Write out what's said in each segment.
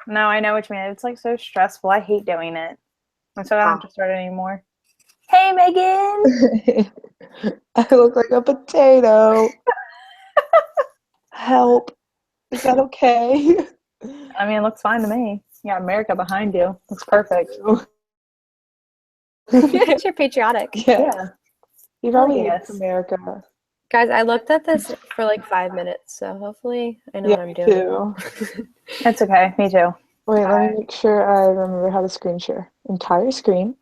No, I know what you mean. It's like so stressful. I hate doing it. I'm so I don't have to start it anymore. Hey, Megan! I look like a potato. Help. Is that okay? I mean, it looks fine to me. You got America behind you. Looks perfect. You're patriotic. Yeah. You probably yes. hate America. Guys, I looked at this for like 5 minutes, so hopefully I know what I'm doing. Too. It's okay. Me too. Wait, let me make sure I remember how to screen share. Entire screen.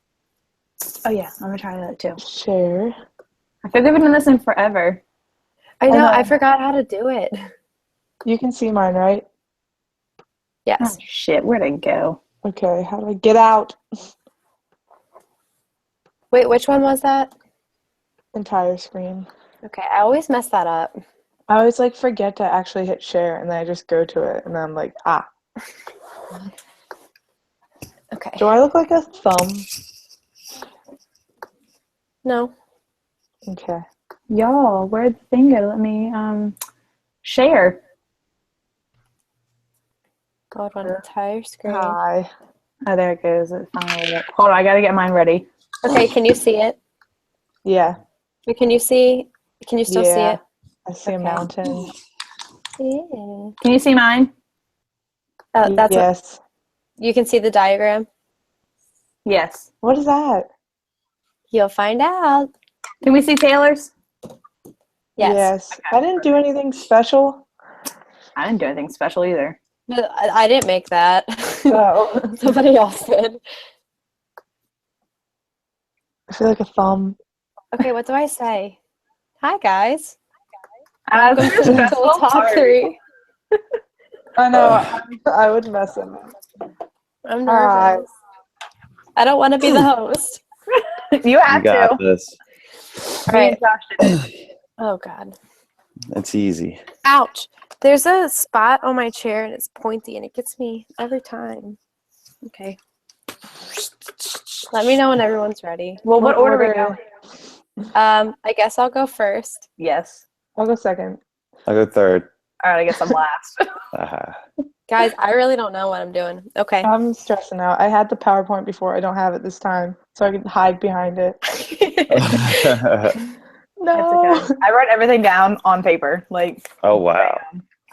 Oh, yeah. I'm going to try that too. Share. I feel like we've been doing this in forever. I know, I forgot how to do it. You can see mine, right? Yes. Oh, shit. Where'd it go? Okay, how do I get out? Wait, which one was that? Entire screen. Okay, I always mess that up. I always like forget to actually hit share and then I just go to it and then I'm like, ah. Okay. Do I look like a thumb? No. Okay. Y'all, where'd the thing go? Let me share. God, one entire screen. Hi. Oh, there it goes. It finally lit. Hold on, I gotta get mine ready. Okay, can you see it? Yeah. Wait, can you see? Can you still see it? I see a mountain. Yeah. Can you see mine? Oh, that's yes. You can see the diagram? Yes. What is that? You'll find out. Can we see Taylor's? Yes. Okay, I didn't do anything special. I didn't do anything special either. No, I didn't make that. Oh. Somebody else did. I feel like a thumb. Okay, what do I say? Hi, guys. Welcome to School Talk 3. I know. I would mess it up. I'm nervous. I don't want to be the host. You have You got to. this. All right. Josh did it. Oh, God. It's easy. Ouch. There's a spot on my chair, and it's pointy, and it gets me every time. Okay. Let me know when everyone's ready. Well, what order are we going? I guess I'll go first. Yes. I'll go second. I'll go third. All right, I guess I'm last. Guys, I really don't know what I'm doing. Okay. I'm stressing out. I had the PowerPoint before. I don't have it this time, so I can hide behind it. No. It's okay. I wrote everything down on paper. Like. Oh, wow.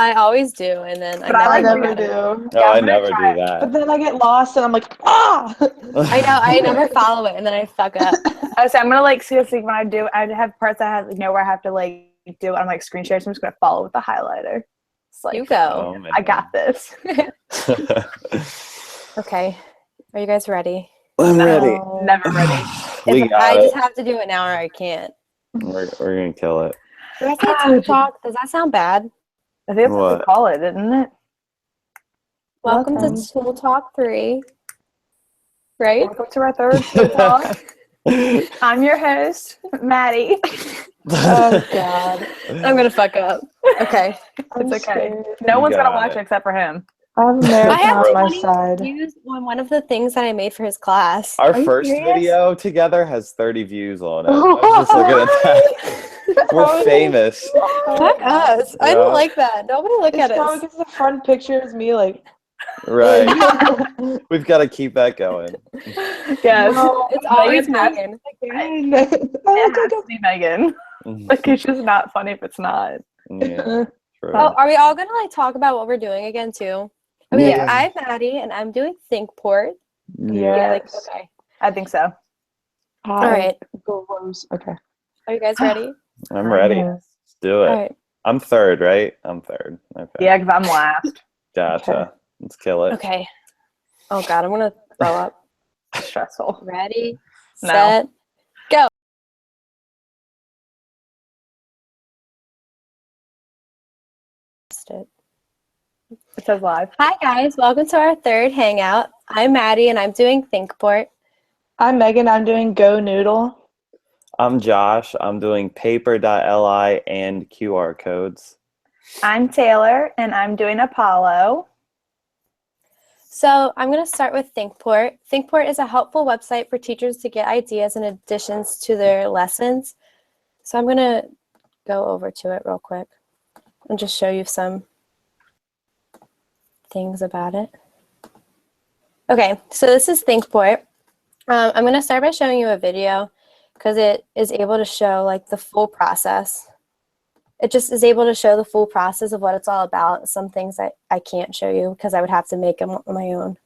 I always do, and then I never do. No, I never do that. But then I get lost, and I'm like, ah! I know. I never follow it, and then I fuck up. I was I'm gonna like seriously when I do. I have parts I have where I have to like do it on like screen share. So I'm just gonna follow with the highlighter. It's like You go. I got this. Okay. Are you guys ready? I'm ready. Never ready. I just have to do it now, or I can't. We're gonna kill it. Did I say Tool Talk? Does that sound bad? I think that's what we call it, isn't it? Welcome to Tool Talk 3. Right? Welcome to our third Tool Talk. I'm your host, Maddie. Oh, God. I'm going to fuck up. Okay. It's okay. No one's going to watch it except for him. I have America on my side. Views on one of the things that I made for his class. Our first video together has 30 views on it. I'm just looking at that. We're famous. Fuck us. I don't like that. Nobody look at us. Because the front picture is me like. Right. We've got to keep that going. Yes. No, it's always Megan. It has to be Megan. Like, it's just not funny if it's not. Yeah. True. Oh, are we all going to like talk about what we're doing again too? I mean, like, I'm Maddie and I'm doing ThinkPort. Yeah. Like, okay. I think so. All right. Okay. Are you guys ready? I'm ready. Let's do it. All right. I'm third, right? I'm third. Okay. Yeah, because I'm last. Gotcha. Okay. Let's kill it. Okay. Oh, God. I'm going to throw up. Stressful. Ready, No. set, go. It says live. Hi, guys. Welcome to our third Hangout. I'm Maddie, and I'm doing ThinkPort. I'm Megan. I'm doing Go Noodle. I'm Josh. I'm doing paper.li and QR codes. I'm Taylor, and I'm doing Apollo. So I'm going to start with ThinkPort. ThinkPort is a helpful website for teachers to get ideas and additions to their lessons. So I'm going to go over to it real quick and just show you some things about it. Okay, so this is ThinkPort. I'm going to start by showing you a video because it is able to show like the full process. It just is able to show the full process of what it's all about. Some things I can't show you because I would have to make them on my own.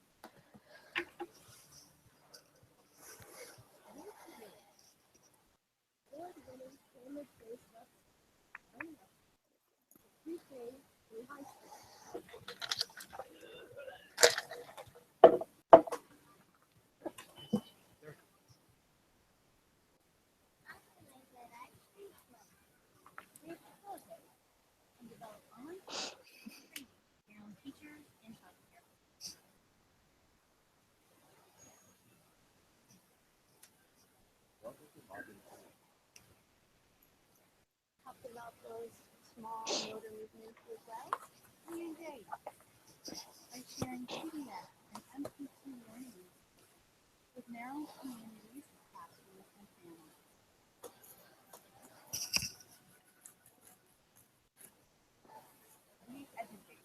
About those small motor movements as well. We engage by sharing PDF and MP2 learning with narrow communities, classrooms, and families. We educate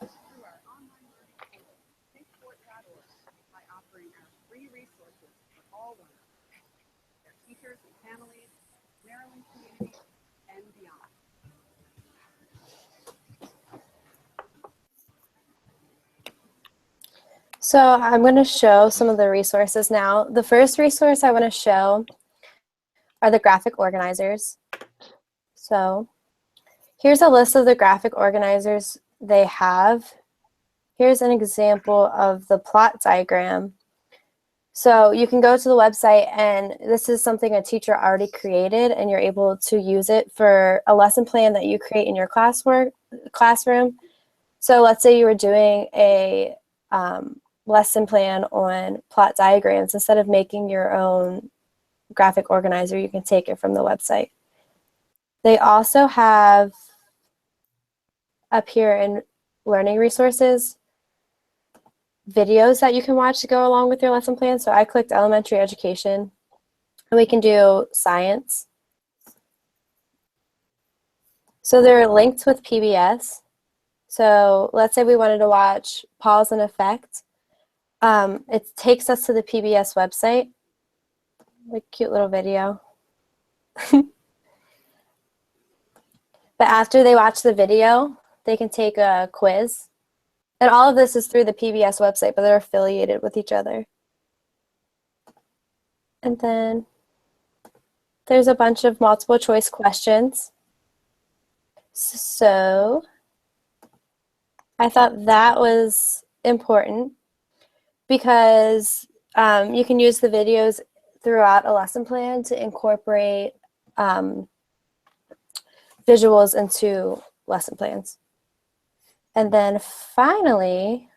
through our online learning portal, thinkport.org, by offering our free resources for all learners, their teachers and families, Maryland communities, and beyond. So I'm going to show some of the resources now. The first resource I want to show are the graphic organizers. So here's a list of the graphic organizers they have. Here's an example of the plot diagram. So you can go to the website, and this is something a teacher already created, and you're able to use it for a lesson plan that you create in your classroom. So let's say you were doing a lesson plan on plot diagrams. Instead of making your own graphic organizer, you can take it from the website. They also have up here in learning resources videos that you can watch to go along with your lesson plan. So I clicked elementary education, and we can do science. So they're linked with PBS. So let's say we wanted to watch Pause and Effect. It takes us to the PBS website. Like cute little video. But after they watch the video, they can take a quiz. And all of this is through the PBS website, but they're affiliated with each other. And then there's a bunch of multiple choice questions. So I thought that was important because you can use the videos throughout a lesson plan to incorporate visuals into lesson plans. And then finally,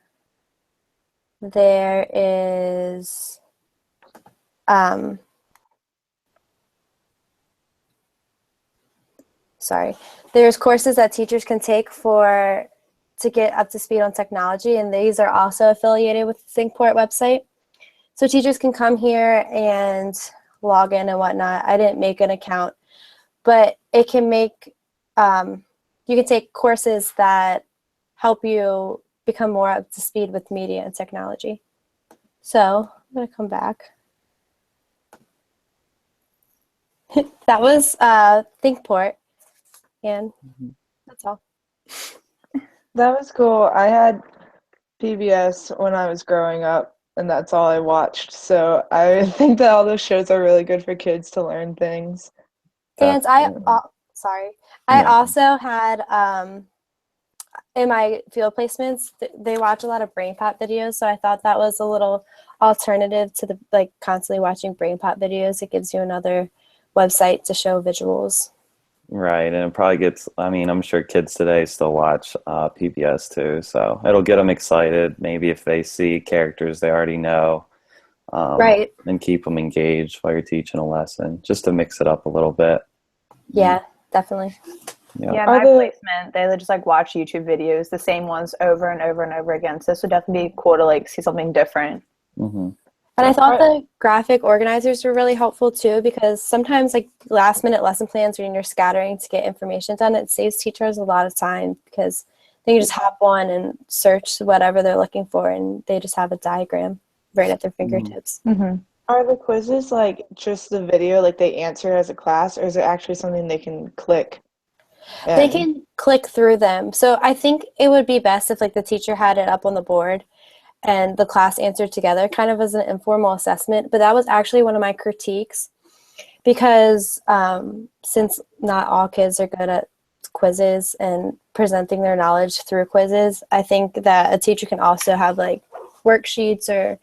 there is there's courses that teachers can take to get up to speed on technology, and these are also affiliated with the ThinkPort website. So teachers can come here and log in and whatnot. I didn't make an account, but it can make, you can take courses that help you become more up to speed with media and technology. So I'm going to come back. That was ThinkPort, and that's all. That was cool. I had PBS when I was growing up, and that's all I watched. So I think that all those shows are really good for kids to learn things. And I Yeah. also had in my field placements, they watch a lot of brain pop videos, so I thought that was a little alternative to the constantly watching brain pop videos. It gives you another website to show visuals. Right, and it probably gets, I mean, I'm sure kids today still watch PBS too, so it'll get them excited, maybe if they see characters they already know, Right. and keep them engaged while you're teaching a lesson, just to mix it up a little bit. Yeah, definitely. Yeah, my placement, they just watch YouTube videos, the same ones over and over and over again. So this would definitely be cool to see something different. Mm-hmm. And I thought the graphic organizers were really helpful too, because sometimes last minute lesson plans when you're scattering to get information done, it saves teachers a lot of time because They can just hop on and search whatever they're looking for, and they just have a diagram right at their fingertips. Mm-hmm. Are the quizzes like just the video, like they answer as a class, or is it actually something they can click? They can click through them. So I think it would be best if like the teacher had it up on the board and the class answered together, kind of as an informal assessment. But that was actually one of my critiques, because since not all kids are good at quizzes and presenting their knowledge through quizzes, I think that a teacher can also have like worksheets, or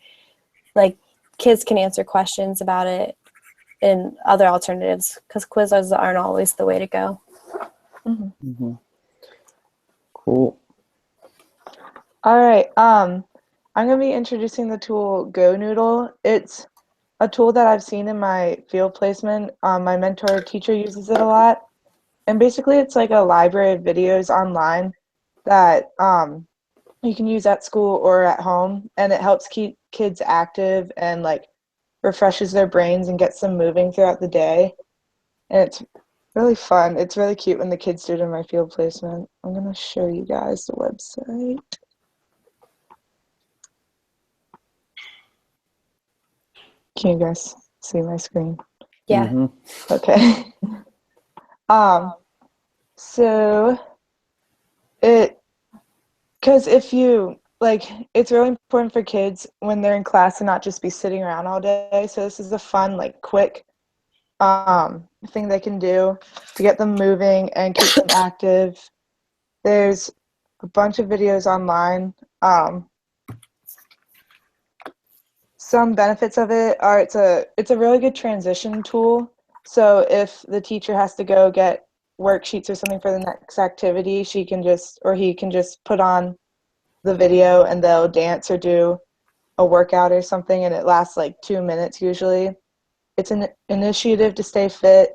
like kids can answer questions about it in other alternatives, because quizzes aren't always the way to go. Mm-hmm. Cool. All right. I'm gonna be introducing the tool Go Noodle. It's a tool that I've seen in my field placement. My mentor teacher uses it a lot. And basically it's like a library of videos online that you can use at school or at home, and it helps keep kids active and like refreshes their brains and gets them moving throughout the day. And it's really fun. It's really cute when the kids do it in my field placement. I'm gonna show you guys the website. Can you guys see my screen? Yeah. Mm-hmm. Okay. So because if you like, it's really important for kids when they're in class to not just be sitting around all day. So this is a fun, like, quick thing they can do to get them moving and keep them active. There's a bunch of videos online. Some benefits of it are it's a really good transition tool. So if the teacher has to go get worksheets or something for the next activity, she can just, or he can just put on the video and they'll dance or do a workout or something, and it lasts like 2 minutes usually. It's an initiative to stay fit.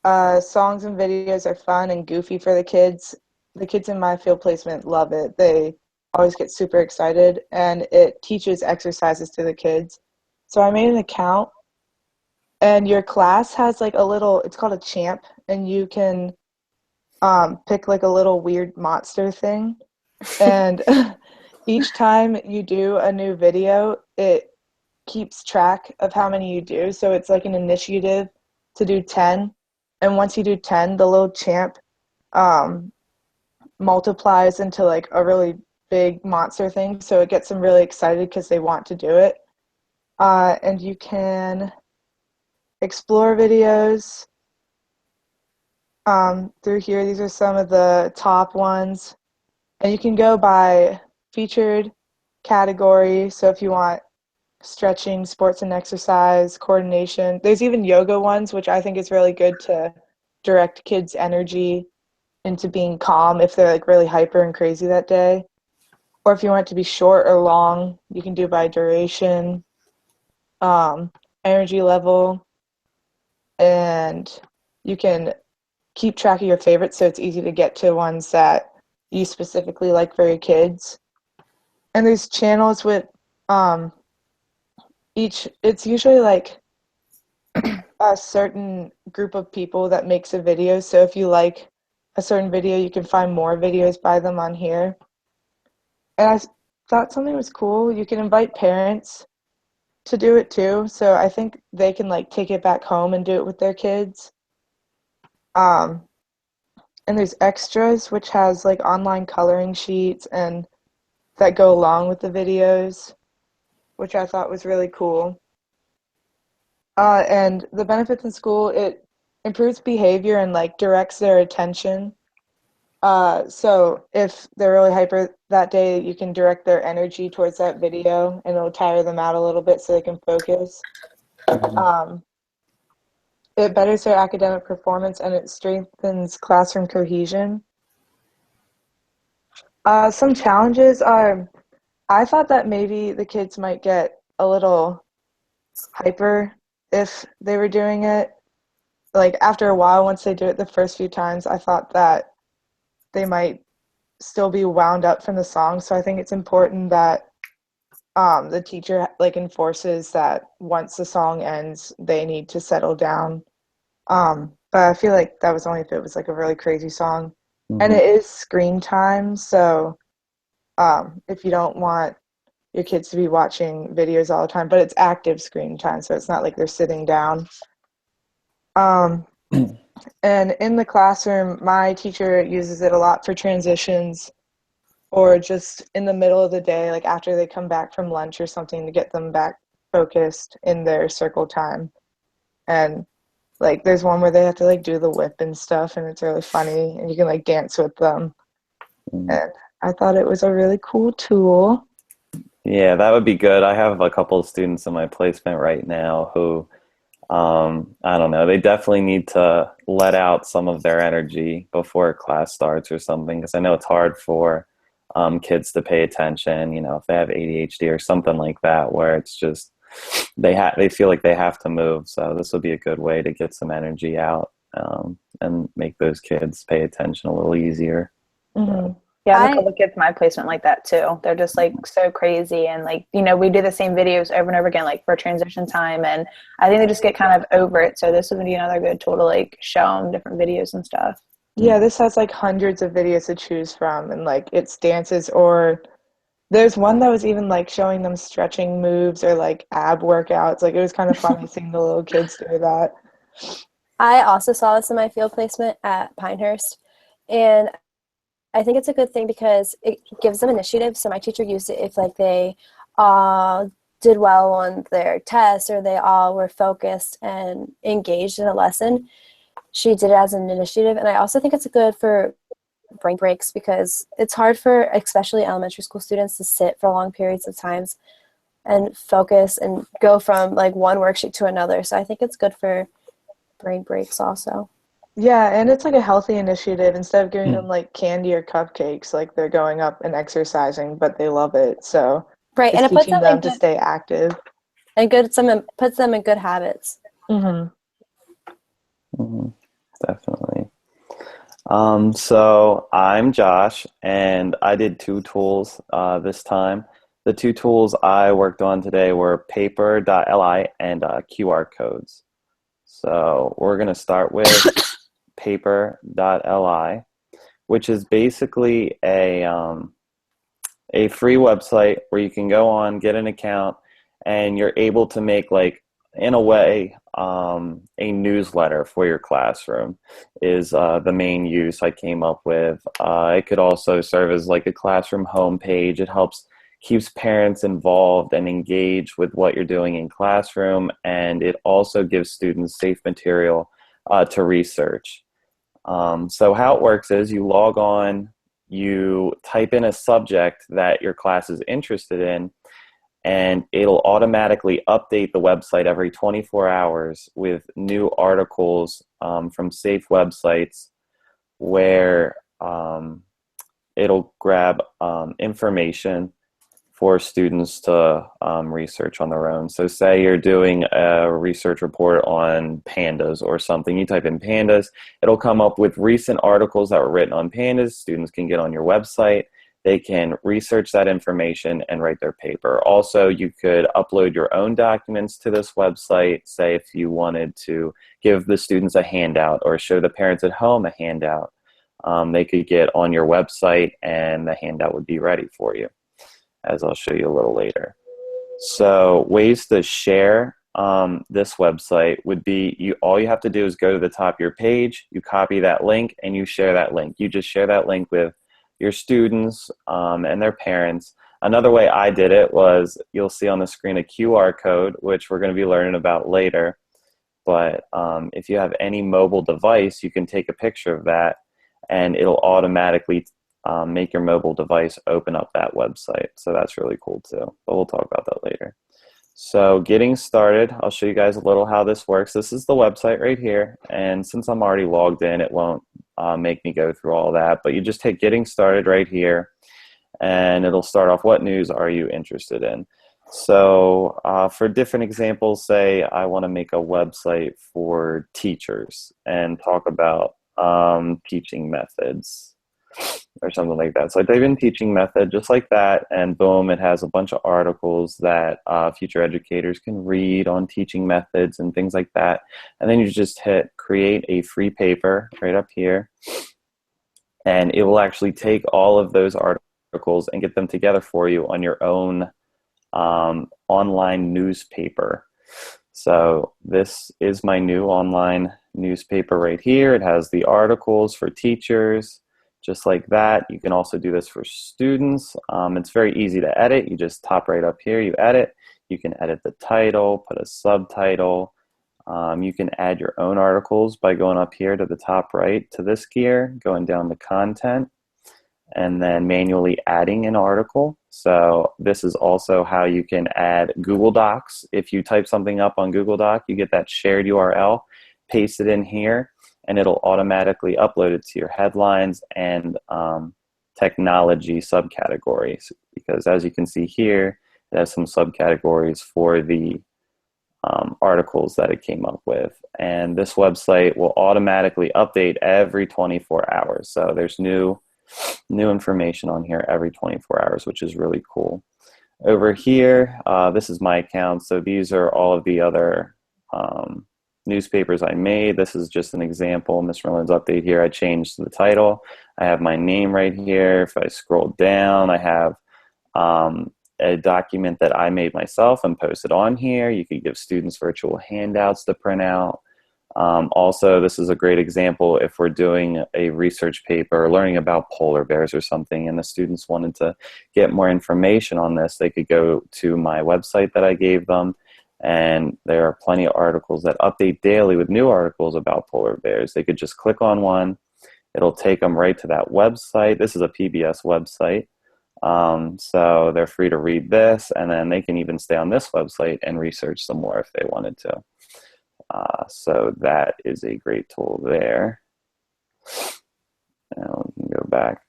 Songs and videos are fun and goofy for the kids. The kids in my field placement love it. They always get super excited, and it teaches exercises to the kids. So I made an account, and your class has like a little, it's called a champ, and you can pick like a little weird monster thing. And each time you do a new video, it keeps track of how many you do. So it's like an initiative to do 10. And once you do 10, the little champ multiplies into like a really big monster thing. So it gets them really excited because they want to do it. And you can explore videos through here. These are some of the top ones. And you can go by featured category. So if you want stretching, sports and exercise, coordination. There's even yoga ones, which I think is really good to direct kids' energy into being calm if they're like really hyper and crazy that day. Or if you want it to be short or long, you can do by duration, energy level, and you can keep track of your favorites so it's easy to get to ones that you specifically like for your kids. And there's channels with it's usually like a certain group of people that makes a video. So if you like a certain video, you can find more videos by them on here. And I thought something was cool. You can invite parents to do it too. So I think they can like take it back home and do it with their kids. And there's extras, which has like online coloring sheets and that go along with the videos, which I thought was really cool. And the benefits in school, it improves behavior and like directs their attention. So if they're really hyper that day, you can direct their energy towards that video and it'll tire them out a little bit so they can focus. It betters their academic performance and it strengthens classroom cohesion. Some challenges are, I thought that maybe the kids might get a little hyper if they were doing it. Like after a while, once they do it the first few times, I thought that they might still be wound up from the song. So I think it's important that the teacher like enforces that once the song ends, they need to settle down. But I feel like that was only if it was like a really crazy song. And Mhm. it is screen time, so if you don't want your kids to be watching videos all the time, but it's active screen time, so it's not like they're sitting down. Um, and in the classroom, my teacher uses it a lot for transitions or just in the middle of the day, like after they come back from lunch or something, to get them back focused in their circle time. And like there's one where they have to like do the whip and stuff, and it's really funny, and you can like dance with them. Mm. And I thought it was a really cool tool. Yeah, that would be good. I have a couple of students in my placement right now who, I don't know, they definitely need to let out some of their energy before class starts or something, because I know it's hard for kids to pay attention, you know, if they have ADHD or something like that, where it's just they feel like they have to move. So this would be a good way to get some energy out, and make those kids pay attention a little easier. Hmm. Yeah, I have a I couple kids in my placement like that too. They're just like so crazy, and like, you know, we do the same videos over and over again, like for transition time, and I think they just get kind of over it. So this would be another good tool to like show them different videos and stuff. Yeah, this has like hundreds of videos to choose from, and like it's dances, or there's one that was even like showing them stretching moves or like ab workouts. Like it was kind of funny seeing the little kids do that. I also saw this in my field placement at Pinehurst, and I think it's a good thing because it gives them initiative. So my teacher used it if like they did well on their tests or they all were focused and engaged in a lesson. She did it as an initiative, and I also think it's good for brain breaks because it's hard for especially elementary school students to sit for long periods of times and focus and go from like one worksheet to another. So I think it's good for brain breaks also. Yeah, and it's like a healthy initiative. Instead of giving them like candy or cupcakes, like they're going up and exercising, but they love it. So Right, and it's it puts teaching them in them to good stay active. puts them in good habits. Hmm. Mhm. Definitely. So I'm Josh, and I did two tools this time. The two tools I worked on today were paper.li and QR codes. So we're going to start with paper.li, which is basically a free website where you can go on, get an account, and you're able to make, like, in a way, a newsletter for your classroom is the main use I came up with. It could also serve as like a classroom homepage. It helps keeps parents involved and engaged with what you're doing in classroom, and it also gives students safe material to research. So how it works is you log on, you type in a subject that your class is interested in, and it'll automatically update the website every 24 hours with new articles from safe websites where it'll grab information for students to research on their own. So say you're doing a research report on pandas or something, you type in pandas, it'll come up with recent articles that were written on pandas. Students can get on your website, they can research that information and write their paper. Also, you could upload your own documents to this website, say if you wanted to give the students a handout or show the parents at home a handout. They could get on your website and the handout would be ready for you, as I'll show you a little later. So ways to share this website would be, all you have to do is go to the top of your page, you copy that link, and you share that link. You just share that link with your students and their parents. Another way I did it was, you'll see on the screen a QR code, which we're going to be learning about later. But if you have any mobile device, you can take a picture of that, and it'll automatically make your mobile device open up that website. So that's really cool too, but we'll talk about that later. So getting started, I'll show you guys a little how this works. This is the website right here, and since I'm already logged in, it won't make me go through all that, but you just hit getting started right here, and it'll start off, what news are you interested in? So for different examples, say I want to make a website for teachers and talk about teaching methods or something like that. So I type in teaching method just like that, and boom, it has a bunch of articles that future educators can read on teaching methods and things like that. And then you just hit create a free paper right up here. and it will actually take all of those articles and get them together for you on your own online newspaper. So this is my new online newspaper right here. It has the articles for teachers, just like that. You can also do this for students. It's very easy to edit. You just tap right up here, you edit. You can edit the title, put a subtitle. You can add your own articles by going up here to the top right to this gear, going down to content, and then manually adding an article. So this is also how you can add Google Docs. If you type something up on Google Doc, you get that shared URL, paste it in here, and it'll automatically upload it to your headlines and technology subcategories. Because as you can see here, it has some subcategories for the articles that it came up with. And this website will automatically update every 24 hours. So there's new information on here every 24 hours, which is really cool. Over here, this is my account. So these are all of the other newspapers I made. This is just an example. Miss Merlin's update here. I changed the title. I have my name right here. If I scroll down, I have a document that I made myself and posted on here. You could give students virtual handouts to print out. Also, this is a great example if we're doing a research paper or learning about polar bears or something and the students wanted to get more information on this, they could go to my website that I gave them, and there are plenty of articles that update daily with new articles about polar bears. They could just click on one. It'll take them right to that website. This is a PBS website. So they're free to read this, and then they can even stay on this website and research some more if they wanted to. So that is a great tool there. Now we can go back.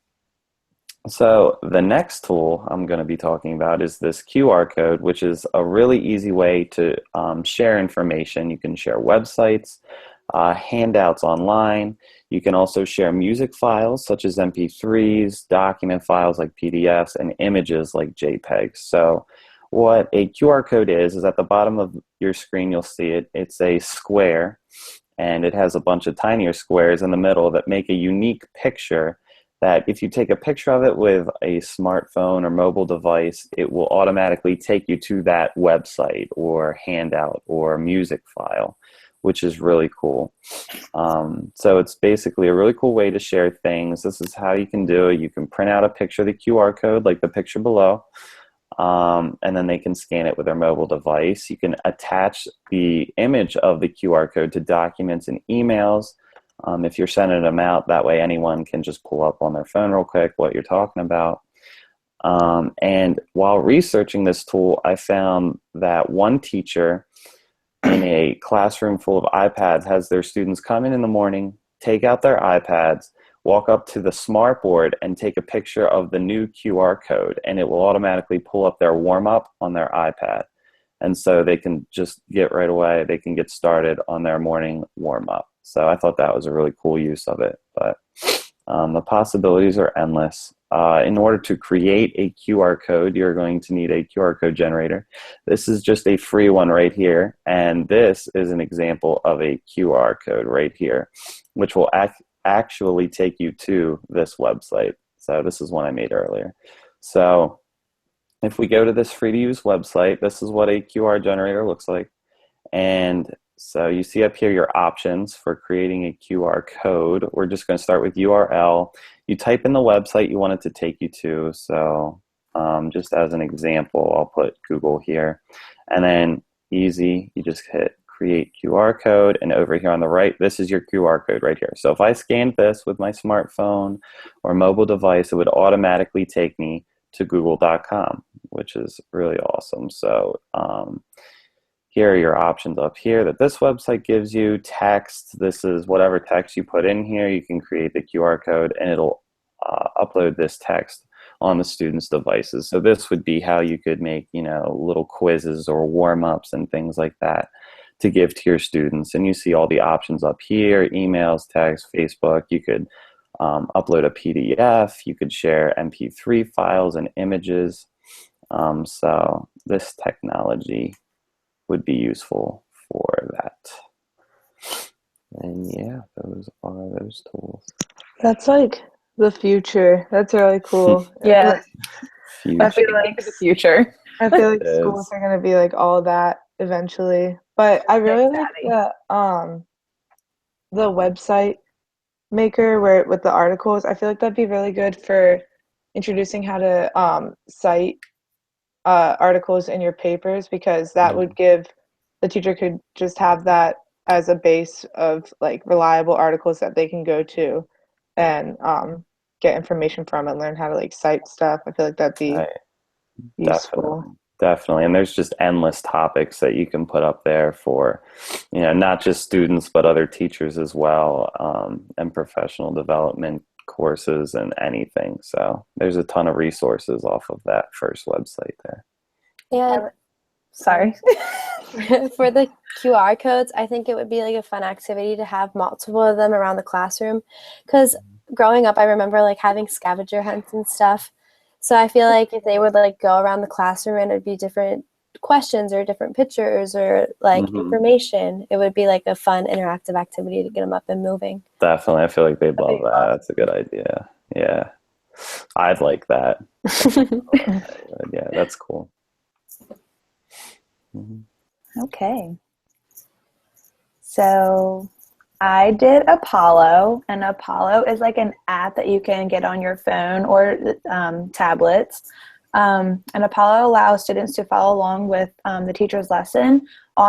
So the next tool I'm going to be talking about is this QR code, which is a really easy way to share information. You can share websites, handouts online. You can also share music files such as MP3s, document files like PDFs, and images like JPEGs. So what a QR code is at the bottom of your screen, you'll see it. It's a square, and it has a bunch of tinier squares in the middle that make a unique picture that if you take a picture of it with a smartphone or mobile device, it will automatically take you to that website or handout or music file, which is really cool. So it's basically a really cool way to share things. This is how you can do it. You can print out a picture of the QR code like the picture below, and then they can scan it with their mobile device. You can attach the image of the QR code to documents and emails. If you're sending them out, that way anyone can just pull up on their phone real quick what you're talking about. And while researching this tool, I found that one teacher in a classroom full of iPads has their students come in the morning, take out their iPads, walk up to the smartboard and take a picture of the new QR code, and it will automatically pull up their warm-up on their iPad. And so they can just get right away, they can get started on their morning warm-up. So I thought that was a really cool use of it. But the possibilities are endless. In order to create a QR code, you're going to need a QR code generator. This is just a free one right here. And this is an example of a QR code right here, which will actually take you to this website. So this is one I made earlier. So if we go to this free to use website, this is what a QR generator looks like. And so you see up here your options for creating a QR code. We're just going to start with URL. You type in the website you want it to take you to. So just as an example, I'll put Google here. And then easy, you just hit create QR code. And over here on the right, this is your QR code right here. So if I scanned this with my smartphone or mobile device, it would automatically take me to google.com, which is really awesome. So here are your options up here that this website gives you. Text, this is whatever text you put in here. You can create the QR code and it'll upload this text on the students' devices. So this would be how you could make, you know, little quizzes or warm-ups and things like that to give to your students. And you see all the options up here, emails, text, Facebook. You could upload a PDF. You could share MP3 files and images. So this technology would be useful for that. And yeah, those are those tools. That's like The future. That's really cool. Yeah, I that's like feel Future. a like peek of the future. I feel It like schools is. are gonna be like all that eventually. But I really like Savvy. the website maker where with the articles. I feel like that'd be really good for introducing how to cite articles in your papers because that would give the teacher could just have that as a base of like reliable articles that they can go to and get information from and learn how to like cite stuff. I feel like that'd be Right. useful. Definitely. Definitely. And there's just endless topics that you can put up there for, not just students, but other teachers as well, and professional development courses and anything. So there's a ton of resources off of that first website there. And Sorry. for the QR codes, I think it would be like a fun activity to have multiple of them around the classroom. Because growing up, I remember like having scavenger hunts and stuff. So I feel like if they would like go around the classroom and it'd be different questions or different pictures or like information, it would be like a fun interactive activity to get them up and moving. Definitely. I feel like they'd That'd love be that. awesome. That's a good idea. Yeah. I'd like that. Yeah, that's cool. Mhm. Okay. So I did Apollo, and Apollo is like an app that you can get on your phone or tablets. And Apollo allows students to follow along with the teacher's lesson on